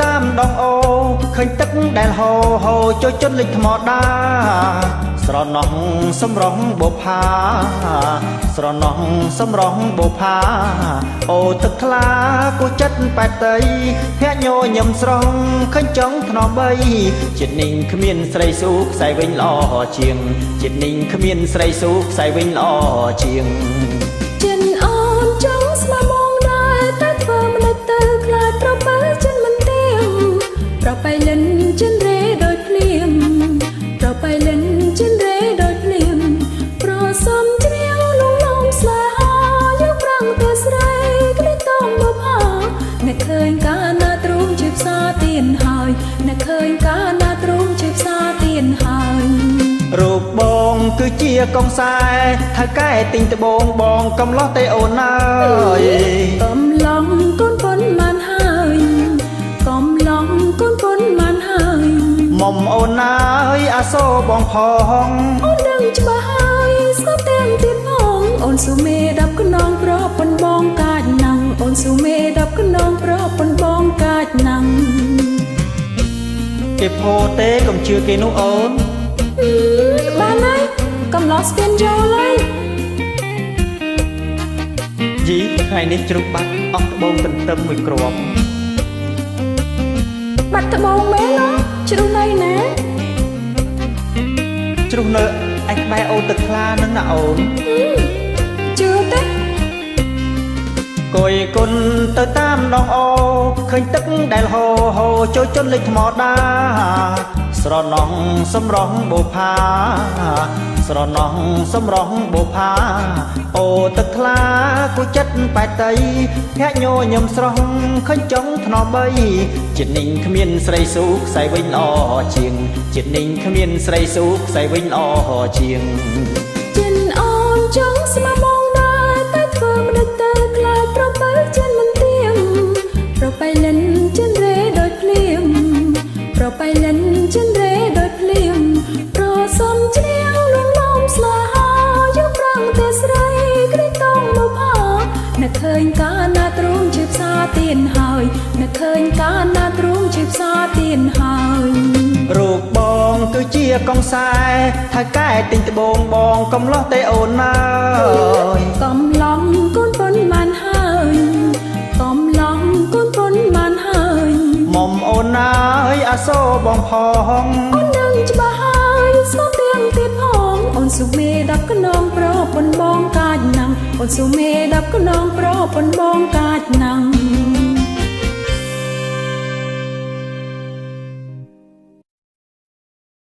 តាមដងអូឃើញទឹកដែលហូរហូរចូលជន់លិចថ្មដាស្រណោះសំរងបុផាស្រណោះសំរងបុផាអូទឹកថ្លាគូចិត្តបែតតីភ័ក្រញញឹមស្រស់ឃើញចង់ថ្នមបីចិត្តនេះគ្មានស្រីស៊ូខ្សែវិញល្អជាងចិត្តនេះគ្មានស្រីស៊ូខ្សែវិញល្អជាងចិនអូនចង់ស្មាមងដែរតែធ្វើមិនទៅខ្លាចប្របើចិនមិនទៀងប្របែលិនចិនរេដោយភ្លៀងប្របែលិនចិនរេដោយភ្លៀងប្រសំជ្រាវលងលំស្លាយកប្រាំងទៅស្រីគ្លេតងមកផោអ្នកឃើញកាលណាទ្រូងជាផ្សារទៀនហើយអ្នកឃើញកាលណាទ្រូងជាផ្សារទៀនហើយរូបបងគឺជាកងសែថៅកែទិញត្បូងបងកំឡោះតែអូនអើយកំឡងកូនប៉ុនមិនហើយកំឡងកូនប៉ុនមិនហើយមុំអូនអើយអាសូរបងផងអូនដឹងច្បាស់ហើយស្គប់ទាំងទៀតផងអូនសុមេ10កណ្ដងប្រពន្ធបងកាចណាំងអូនសុមេ10កណ្ដងប្រពន្ធបងកាចណាំងគេផោទេកុំជឿគេនោះអូនបានហើយកំឡោះស្ពានចូលហើយយីថ្ងៃនេះជ្រុះបាត់អស់ត្បូងទន្ទឹមមួយគ្រាប់បាត់ត្បូងមែនហ៎ជ្រុះនៅណាជ្រុះនៅឯក្បែរអូនទឹកថ្លានឹងណាអូនជឿទេគយគុណទៅតាមដងអូឃើញទឹកដែលហូរហូរចូលជន់លិចថ្មដាស្រណោះសំរងបុផាស្រណោះសំរងបុផាអូទឹកថ្លាគូចិត្តបែតតីភ័ក្រញញឹមស្រស់ឃើញចង់ថ្នមបីចិត្តនេះគ្មានស្រីស៊ូខ្សែវិញល្អជាងចិត្តនេះគ្មានស្រីស៊ូខ្សែវិញល្អជាងចិនអូនចង់ស្មាមងដែរតែធ្វើមិនទៅខ្លាចប្របើចិនមិនទៀងប្របែលិនចិនរេដោយភ្លៀងប្របែលិនចិនរេដោយភ្លៀងប្រសំជ្រាវលងលំស្លាយកប្រាំងទៅស្រីគ្លេតងមកផោអ្នកឃើញកាលណាទ្រូងជាផ្សារទៀនហើយអ្នកឃើញកាលណាទ្រូងជាផ្សារទៀនហើយរូបបងគឺជាកងសែថៅកែទិញត្បូងបងកំឡោះតែអូនអើយកំឡងកូនប៉ុនបានហើយកំឡងកូនប៉ុនបានហើយមុំអូនអើយអាសូរបងផងអូនដឹងច្បាស់ហើយស្គប់ទាំងទៀតផងអូនសុមេ10កណ្ដងប្រពន្ធបងកាចណាំងអូនសុមេ10កណ្ដងប្រពន្ធបងកាចណាំង